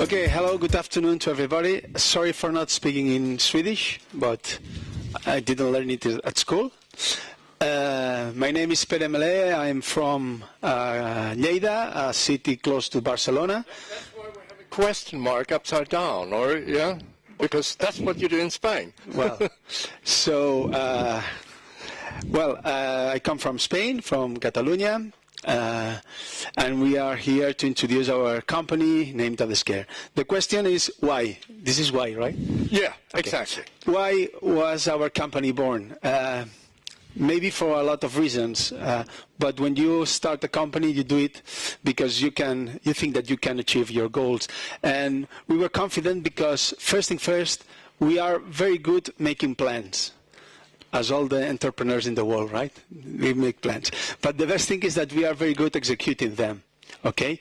Okay, hello, good afternoon to everybody. Sorry for not speaking in Swedish, but I didn't learn it at school. My name is Pere Melé. I'm from Lleida, a city close to Barcelona. That's why we have a question mark upside down, or yeah, because that's what you do in Spain. Well, so, I come from Spain, from Catalonia. And we are here to introduce our company named Adescare. The question is why? This is why, right? Yeah, okay. Exactly. Why was our company born? Maybe for a lot of reasons, but when you start a company, you do it because you think that you can achieve your goals. And we were confident because, first thing first, we are very good making plans. As all the entrepreneurs in the world, right? We make plans. But the best thing is that we are very good executing them, okay?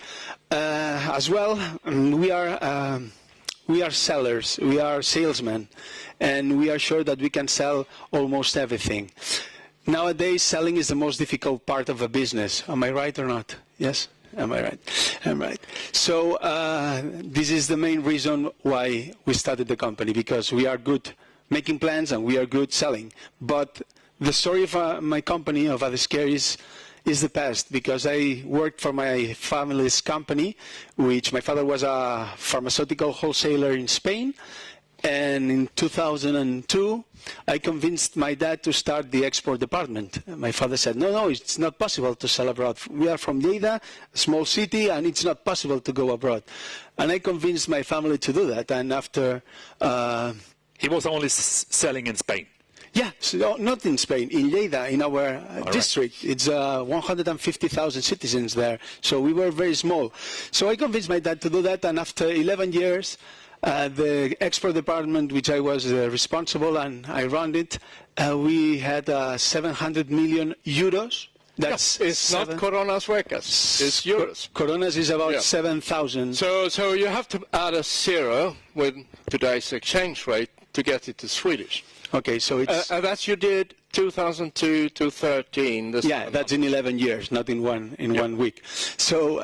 As well, we are sellers, we are salesmen, and we are sure that we can sell almost everything. Nowadays, selling is the most difficult part of a business. Am I right or not? Yes? Am I right? I'm right. So this is the main reason why we started the company, because we are good making plans and we are good selling. But the story of my company, of Adescare, is the past, because I worked for my family's company, which my father was a pharmaceutical wholesaler in Spain. And in 2002, I convinced my dad to start the export department. My father said, no, it's not possible to sell abroad. We are from Lleida, a small city, and it's not possible to go abroad. And I convinced my family to do that. And after... He was only selling in Spain? Yeah, so not in Spain, in Lleida, in our district. Right. It's 150,000 citizens there, so we were very small. So I convinced my dad to do that, and after 11 years, the export department, which I was responsible and I ran it, we had 700 million euros. That's it's not coronas huecas, it's euros. Coronas is about 7,000. So you have to add a zero with today's exchange rate to get it to Swedish. Okay, so it's... that's you did 2002 to 13. Yeah, that's in 11 years, not in one week. So,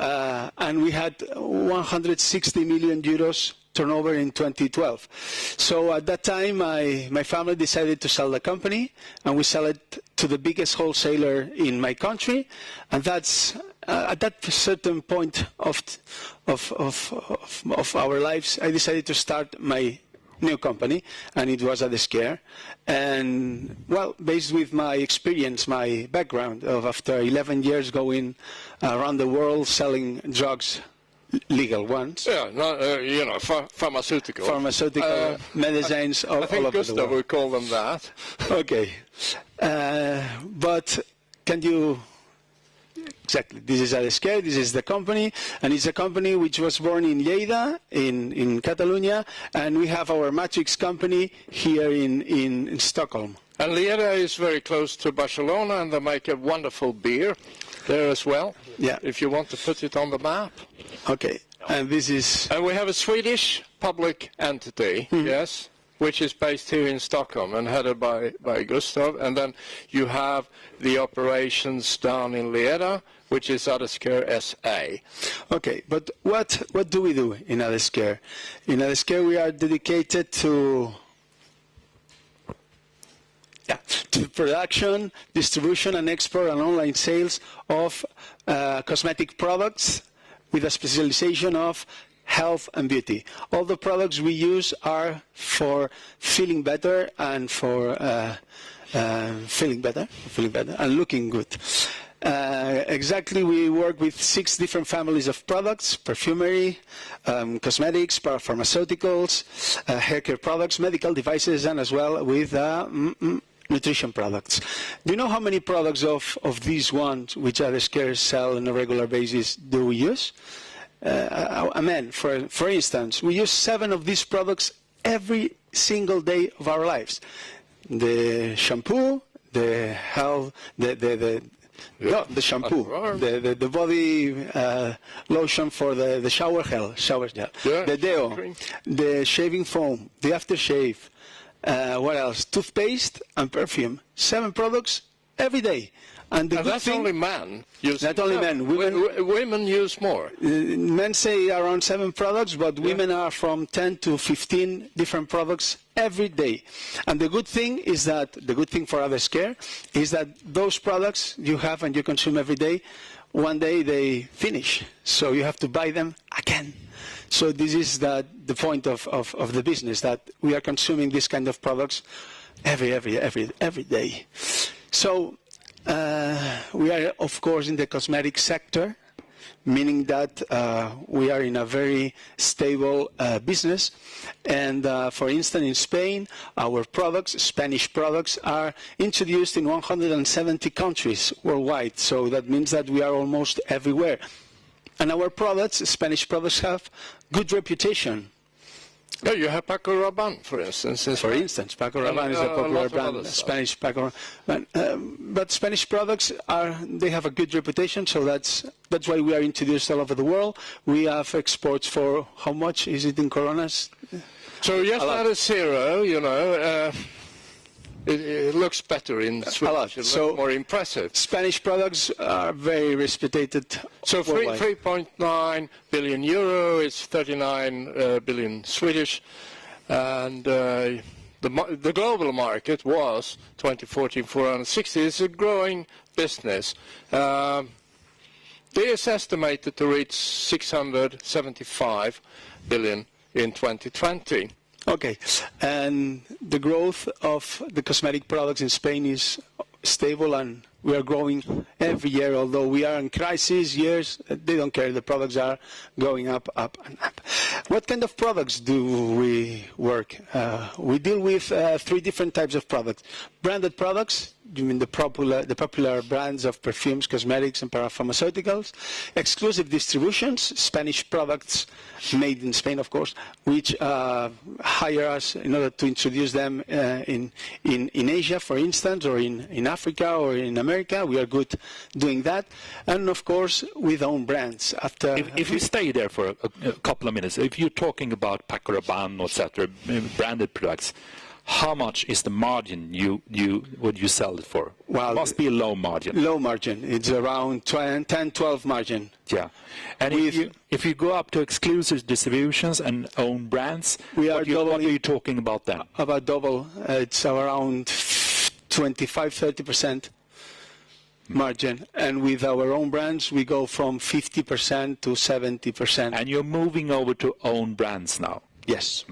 and we had 160 million euros turnover in 2012. So at that time, my family decided to sell the company, and we sell it to the biggest wholesaler in my country. And that's at that certain point of our lives, I decided to start my new company, and it was Adescare. And well, based with my experience, my background of after 11 years going around the world selling drugs, legal ones. Yeah, pharmaceutical. Pharmaceutical medicines all over the world. I think Gustav would call them that. Okay. But can you... Exactly. This is Adescare, this is the company, and it's a company which was born in Lleida, in Catalonia, and we have our matrix company here in Stockholm. And Lleida is very close to Barcelona, and they make a wonderful beer there as well, if you want to put it on the map. Okay, and this is... And we have a Swedish public entity, yes, which is based here in Stockholm and headed by Gustav. And then you have the operations down in Lleida, which is Adescare SA. Okay, but what do we do in Adescare? In Adescare we are dedicated to production, distribution, and export and online sales of cosmetic products with a specialization of health and beauty. All the products we use are for feeling better and for feeling better and looking good. Exactly, we work with 6 different families of products: perfumery, cosmetics, pharmaceuticals, hair care products, medical devices, and as well with nutrition products. Do you know how many products of these ones which Adescare sell on a regular basis do we use? For instance, we use 7 of these products every single day of our lives. The shampoo, the shampoo, the body lotion for the shower gel, the deo, the shaving foam, the aftershave, what else? Toothpaste and perfume. 7 products every day. And the And good that's thing, only men. Not only men. Women use more. Men say around 7 products, but women are from 10 to 15 different products every day. And the good thing is that, the good thing for Adescare is that those products you have and you consume every day, one day they finish. So you have to buy them again. So this is the point of the business, that we are consuming this kind of products every day. So we are, of course, in the cosmetic sector, meaning that we are in a very stable business. And for instance, in Spain, our products, Spanish products, are introduced in 170 countries worldwide. So that means that we are almost everywhere. And our products, Spanish products, have good reputation. Yeah, you have Paco Rabanne, for instance. For instance, Paco Rabanne is a popular brand, Spanish Paco Rabanne. But Spanish products they have a good reputation, so that's why we are introduced all over the world. We have exports for, how much is it in coronas? So yes, that is zero, you know. It looks better in Swedish. It looks more impressive. Spanish products are very respected. So 3.9 billion euro is 39 billion Swedish, and the global market was 2014 460. It's a growing business. It is estimated to reach 675 billion in 2020. Okay, and the growth of the cosmetic products in Spain is stable, and we are growing every year, although we are in crisis years. They don't care. The products are going up, and up. What kind of products do we work? We deal with 3 different types of products. Branded products, you mean the popular brands of perfumes, cosmetics, and parapharmaceuticals. Exclusive distributions, Spanish products made in Spain, of course, which hire us in order to introduce them in Asia, for instance, or in Africa, or in America. We are good doing that. And, of course, with own brands. If we stay there for a couple of minutes, if you're talking about Paco Rabanne, etc., branded products, how much is the margin would you sell it for? Well, it must be a low margin. Low margin. It's around 10-12 margin. Yeah. And if you go up to exclusive distributions and own brands, what are you talking about then? About double. It's around 25-30% margin. And with our own brands, we go from 50% to 70%. And you're moving over to own brands now? Yes.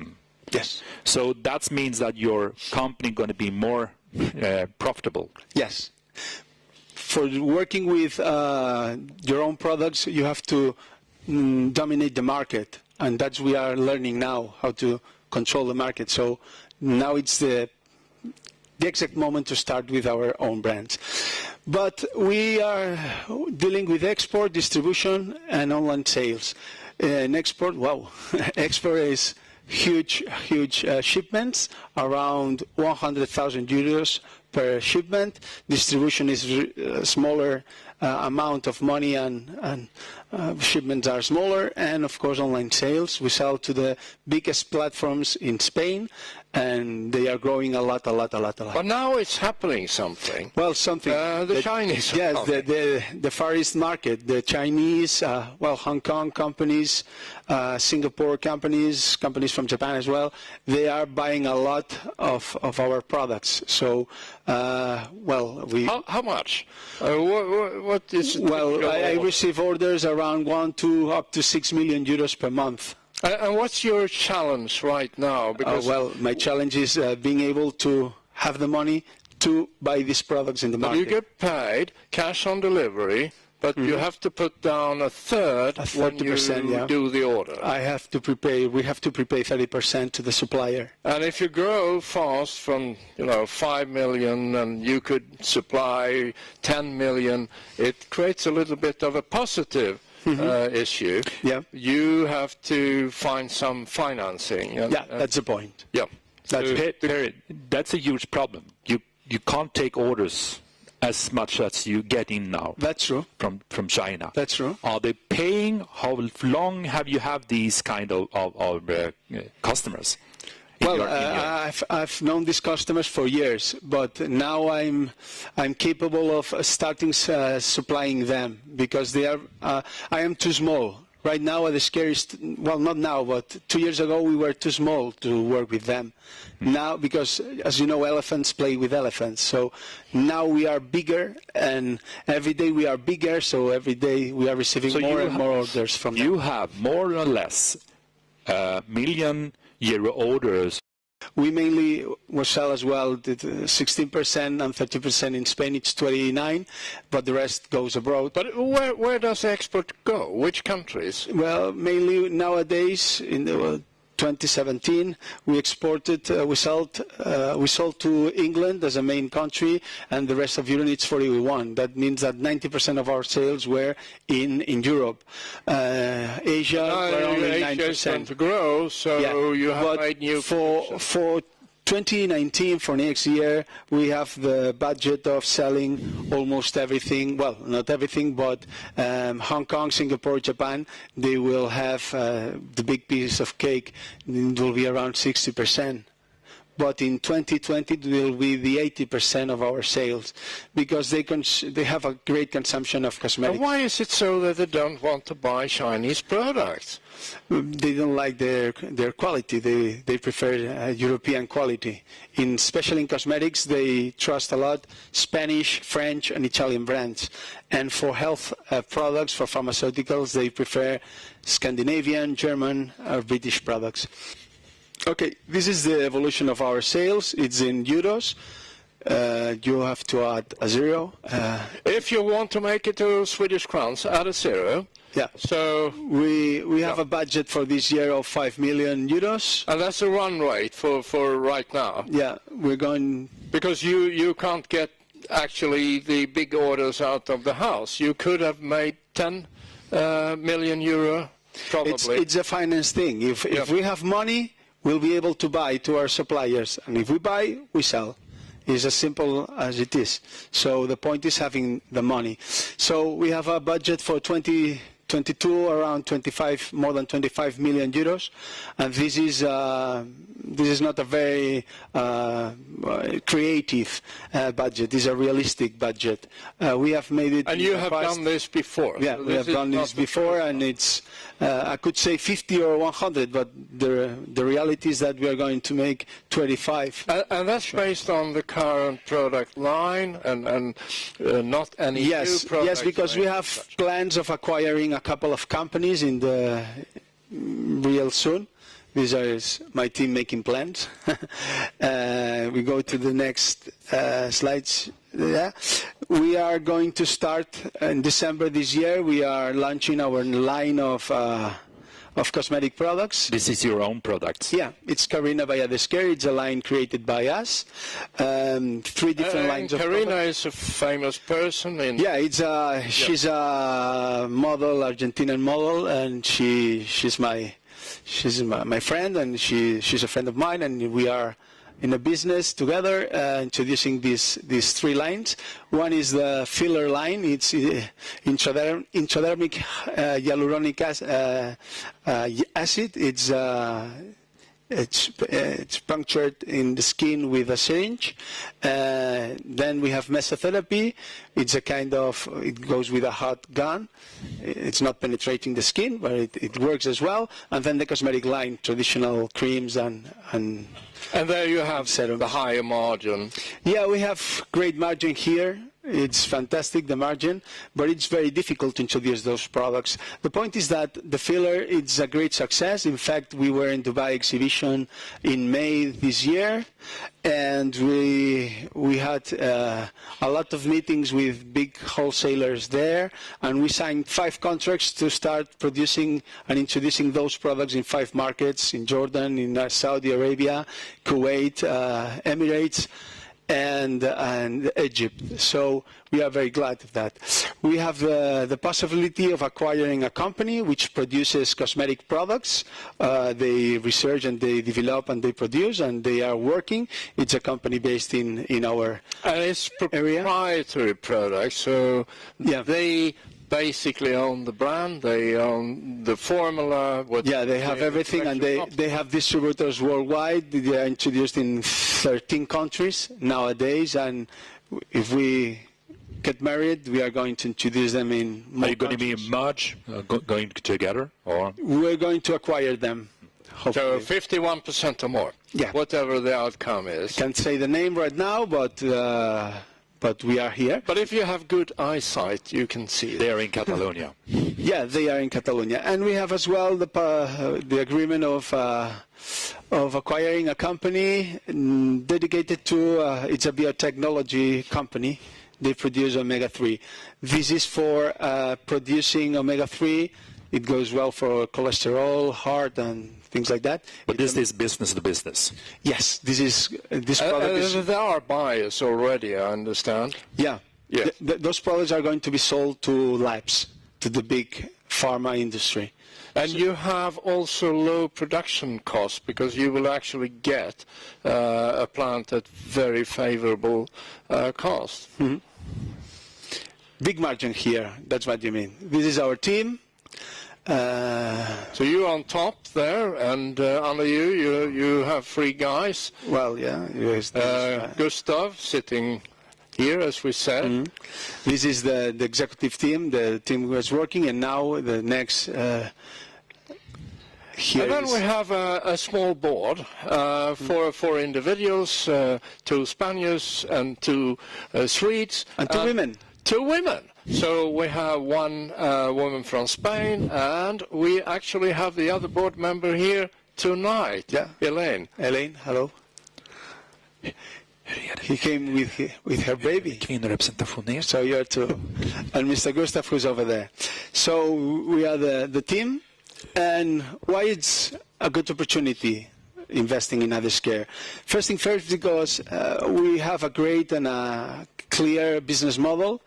Yes. So that means that your company is going to be more profitable? Yes. For working with your own products, you have to dominate the market. And that's we are learning now, how to control the market. So now it's the exact moment to start with our own brands. But we are dealing with export, distribution, and online sales. In export, wow, export is huge shipments, around 100,000 euros per shipment. Distribution is a smaller amount of money, and shipments are smaller. And of course, online sales. We sell to the biggest platforms in Spain, and they are growing a lot. But now it's happening something. Well, something. The Chinese. Yes, the Far East market. The Chinese, Hong Kong companies, Singapore companies from Japan as well. They are buying a lot of our products. So, we. How much? What is? Well, I receive orders around 1 to up to 6 million euros per month. And what's your challenge right now? Because well, my challenge is being able to have the money to buy these products in the market. You get paid cash on delivery, but you have to put down a third when you do the order. We have to prepay 30% to the supplier. And if you grow fast from 5 million and you could supply 10 million, it creates a little bit of a positive issue. Yeah. You have to find some financing. That's the point. Yeah. That's a huge problem. You can't take orders as much as you get in now. That's true. From China. That's true. Are they paying? How long have you had these kind of customers? Well, I've known these customers for years, but now I'm capable of starting supplying them because they are. I am too small. Right now, Adescare is, well, not now, but 2 years ago, we were too small to work with them. Now, because, as you know, elephants play with elephants. So now we are bigger, and every day we are bigger, so every day we are receiving more and more orders from them. You have more or less €1 million orders. We mainly will sell as well 16% and 30% in Spain. It's 29%, but the rest goes abroad. But where does export go? Which countries? Well, mainly nowadays in the 2017, we exported. We sold to England as a main country, and the rest of Europe it's 41. That means that 90% of our sales were in Europe. Asia, were only 9%. Asia is going to grow, so you have made new. For 2019, for next year, we have the budget of selling almost everything. Well, not everything, but Hong Kong, Singapore, Japan, they will have the big piece of cake. It will be around 60%. But in 2020, it will be the 80% of our sales because they have a great consumption of cosmetics. And why is it so that they don't want to buy Chinese products? They don't like their quality. They prefer European quality. Especially in cosmetics, they trust a lot Spanish, French, and Italian brands. And for health products, for pharmaceuticals, they prefer Scandinavian, German, or British products. Okay, this is the evolution of our sales. It's in euros. You have to add a zero. If you want to make it to Swedish crowns, add a zero. Yeah. So we have a budget for this year of 5 million euros. And that's a run rate for right now. Yeah, we're going because you can't get actually the big orders out of the house. You could have made 10 million euro probably. It's a finance thing. If we have money, we'll be able to buy to our suppliers, and if we buy, we sell. It's as simple as it is. So the point is having the money. So we have a budget for 2022 around more than 25 million euros, and this is not a very creative budget. It's a realistic budget. We have made it. And you have done this before. Yeah, we have done this before, and it's. I could say 50 or 100, but the reality is that we are going to make 25. And that's based on the current product line and not any new products. Yes, because we have plans of acquiring a couple of companies in the real soon. These are my team making plans. We go to the next slides. Yeah. We are going to start in December this year. We are launching our line of cosmetic products. This is your own products? Yeah, it's Carina by Adescare. It's a line created by us. 3 different lines of Carina products. is a famous person. Yeah, she's a model, Argentinian model, and she's my friend, and she's a friend of mine, and we are in a business together introducing these 3 lines. One is the filler line. It's intradermic hyaluronic acid. It's punctured in the skin with a syringe. Then we have mesotherapy. It's a kind of, it goes with a hot gun. It's not penetrating the skin, but it works as well. And then the cosmetic line, traditional creams and there you have serums. The higher margin. Yeah, we have great margin here. It's fantastic, the margin, but it's very difficult to introduce those products. The point is that the filler is a great success. In fact, we were in Dubai exhibition in May this year, and we had a lot of meetings with big wholesalers there, and we signed 5 contracts to start producing and introducing those products in 5 markets, in Jordan, in Saudi Arabia, Kuwait, Emirates, and Egypt. So we are very glad of that. We have the possibility of acquiring a company which produces cosmetic products. They research and they develop and they produce, and they are working. It's a company based in our and it's proprietary products, so they basically own the brand, they own the formula. Yeah, they have everything, and they have distributors worldwide. They are introduced in 13 countries nowadays, and if we get married, we are going to introduce them in more Are you going countries. to be merged, going together, or? We're going to acquire them, hopefully. So 51% or more, Yeah. whatever the outcome is. Can't say the name right now, but we are here. But if you have good eyesight, you can see They it. are in Catalonia. Yeah, they are in Catalonia, and we have as well the agreement of acquiring a company dedicated to it's a biotechnology company. They produce omega-3. This is for producing omega-3. It goes well for cholesterol, heart, and things like that. But this is business to business. Yes, this product is. There are buyers already, I understand. Yeah. Yes. Those products are going to be sold to labs, to the big pharma industry. And you have also low production costs because you will actually get a plant at very favorable cost. Mm-hmm. Big margin here, that's what you mean. This is our team. So you're on top there, and under you have three guys. Well, yeah. Yes, Gustav sitting here, as we said. Mm-hmm. This is the executive team, the team who is working, and now the next here And then is we have a small board for individuals, 2 Spaniards and 2 Swedes. and 2 women. 2 women. So we have 1 woman from Spain, and we actually have the other board member here tonight, Yeah. Elaine. Elaine, hello. He came with her baby. Kvinnorepresentation. So you're 2. And Mr. Gustav, who's over there. So we are the team. And why it's a good opportunity investing in Adescare? First thing first, because we have a great and a clear business model.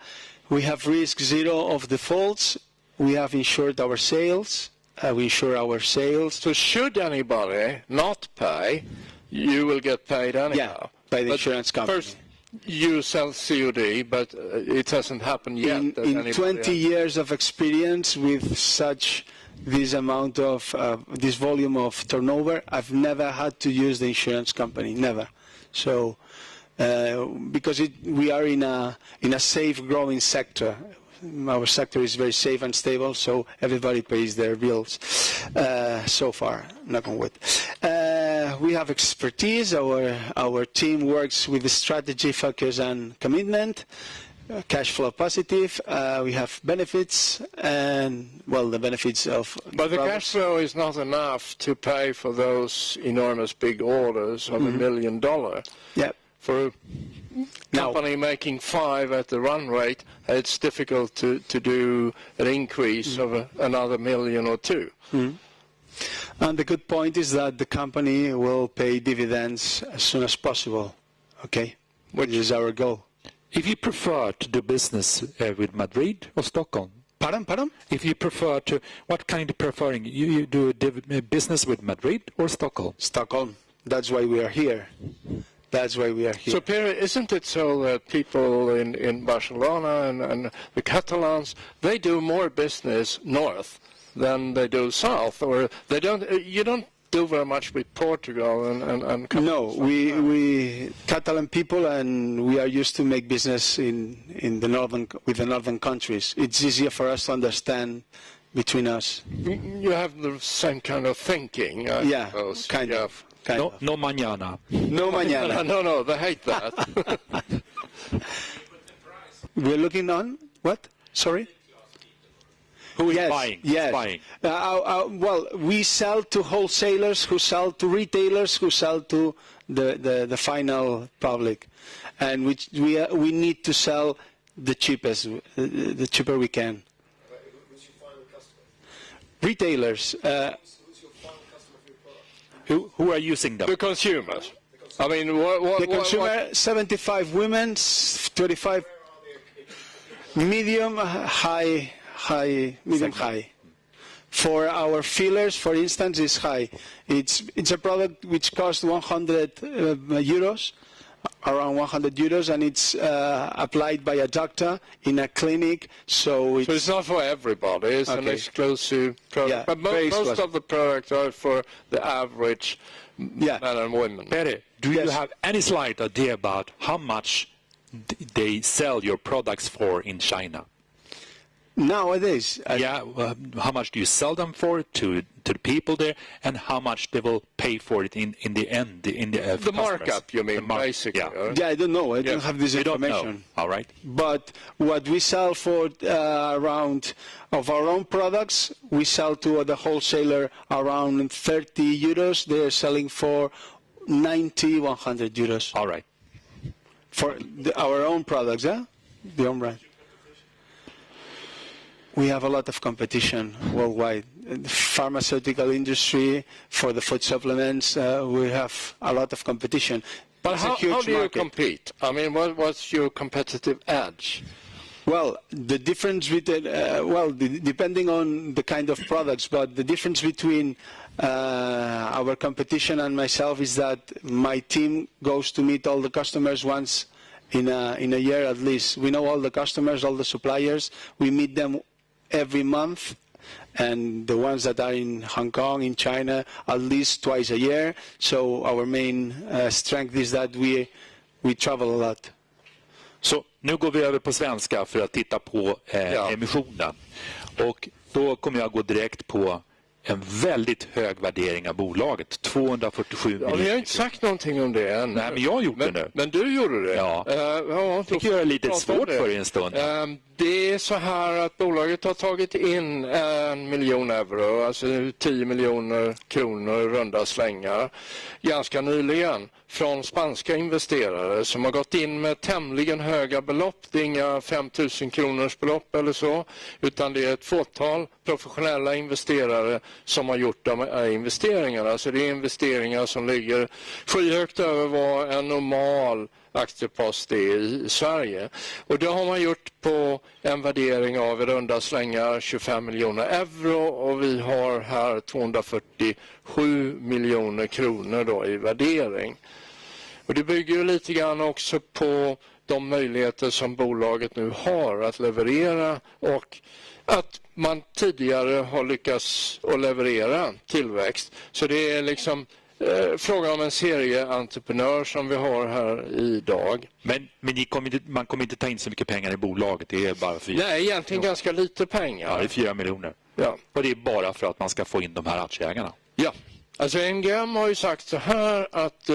We have risk zero of defaults. We have insured our sales. We insure our sales. So should anybody not pay, you will get paid anyhow. Yeah, by the insurance company. First, you sell COD, but it hasn't happened yet. In 20 years of experience with this amount of this volume of turnover, I've never had to use the insurance company, never. So because we are in a safe growing sector. Our sector is very safe and stable, so everybody pays their bills so far, knock on wood. We have expertise. Our team works with the strategy, focus, and commitment. Cash flow positive. We have benefits, and well, the benefits of. But the cash flow is not enough to pay for those enormous big orders of $1 million. Yeah. For a company making 5 at the run rate, it's difficult to do an increase of another $1 million or 2. And the good point is that the company will pay dividends as soon as possible. Okay, which is our goal. If you prefer to do business with Madrid or Stockholm? Pardon? If you prefer to, what kind of preferring? You do business with Madrid or Stockholm? Stockholm. That's why we are here. That's why we are here. So, Pierre, isn't it so that people in Barcelona and the Catalans, they do more business north than they do south, or they don't? You don't do very much with Portugal and no, we Catalan people, and we are used to make business in the with the northern countries. It's easier for us to understand between us. You have the same kind of thinking, I suppose. Kind of. No mañana. No mañana. No, they hate that. We're looking on what? Sorry. Who is buying? Yes. Buying? Well, we sell to wholesalers, who sell to retailers, who sell to the final public, and we need to sell the cheapest, the cheaper we can. Who's your final customer? Retailers. Who's your final customer for your product? Who are using them? The consumers. I mean, The consumer, 75 women, 25 medium, high. Medium high. For our fillers, for instance, is high. It's a product which costs 100 euros, around 100 euros, and it's applied by a doctor in a clinic. So it's not for everybody. It's an exclusive product. Yeah, but most of the products are for the average men and women. Perry, do you have any slight idea about how much they sell your products for in China? Nowadays, how much do you sell them for to the people there, and how much they will pay for it in the end, the markup, you mean, basically? Yeah, I don't know. I don't have this information. Don't know. All right. But what we sell for around of our own products, we sell to the wholesaler around 30 euros. They are selling for 90, 100 euros. All right. For our own products, the own brand. We have a lot of competition worldwide. The pharmaceutical industry, for the food supplements, we have a lot of competition. But how do you compete? I mean, what's your competitive edge? Well, the difference between, depending on the kind of products, but the difference between our competition and myself is that my team goes to meet all the customers once in a year at least. We know all the customers, all the suppliers. We meet them every month, and the ones that are in Hong Kong, in China, at least twice a year. So our main strength is that we travel a lot. Så nu går vi över på svenska för att titta på emissionen. Och då kommer jag gå direkt på en väldigt hög värdering av bolaget, 247 miljoner. Vi har inte sagt någonting om det än. Nej, men jag har gjort det nu. Men du gjorde det? Ja. Jag fick göra lite svårt för en stund. Det är så här att bolaget har tagit in 1 miljon euro, alltså 10 miljoner kronor runda slängar, ganska nyligen från spanska investerare som har gått in med tämligen höga belopp. Det är inga 5 000 kronors belopp eller så, utan det är ett fåtal professionella investerare som har gjort de här investeringarna. Alltså det är investeringar som ligger skyhögt över vad en normal aktiepost är i Sverige. Och det har man gjort på en värdering av i runda slängar 25 miljoner euro, och vi har här 247 miljoner kronor då i värdering. Och det bygger ju lite grann också på de möjligheter som bolaget nu har att leverera, och att man tidigare har lyckats att leverera tillväxt. Så det är liksom frågan om en serieentreprenör som vi har här idag. Men man kommer inte ta in så mycket pengar i bolaget, det är bara 4. Nej, egentligen ganska lite pengar. Ja, det är 4 miljoner. Ja. Och det är bara för att man ska få in de här aktieägarna. Ja, alltså NGM har ju sagt så här att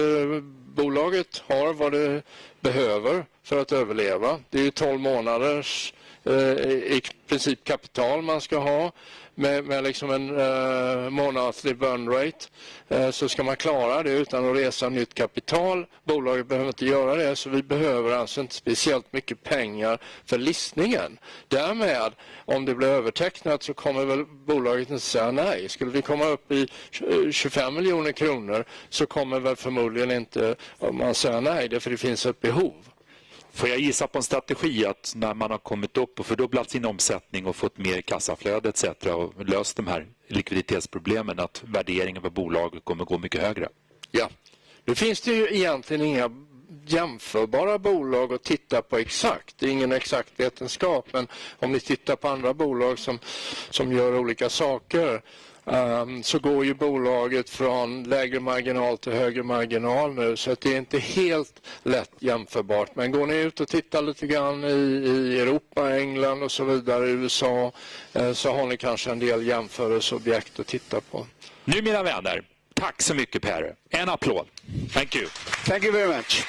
bolaget har vad det behöver för att överleva. Det är ju 12 månaders i princip kapital man ska ha. Med liksom en månatlig burn rate, så ska man klara det utan att resa nytt kapital. Bolaget behöver inte göra det, så vi behöver alltså inte speciellt mycket pengar för listningen. Därmed, om det blir övertecknat, så kommer väl bolaget inte säga nej. Skulle vi komma upp i 25 miljoner kronor, så kommer väl förmodligen inte man säga nej, därför det finns ett behov. Får jag gissa på en strategi att när man har kommit upp och fördubblat sin omsättning och fått mer kassaflöde etc. och löst de här likviditetsproblemen, att värderingen för bolaget kommer gå mycket högre? Ja, nu finns det ju egentligen inga jämförbara bolag att titta på exakt. Det är ingen exakt vetenskap, men om ni tittar på andra bolag som gör olika saker, så går ju bolaget från lägre marginal till högre marginal nu, så att det är inte helt lätt jämförbart. Men går ni ut och tittar lite grann i Europa, England och så vidare, USA, så har ni kanske en del jämförelseobjekt att titta på. Nu mina vänner, tack så mycket Per. En applåd. Thank you. Thank you very much.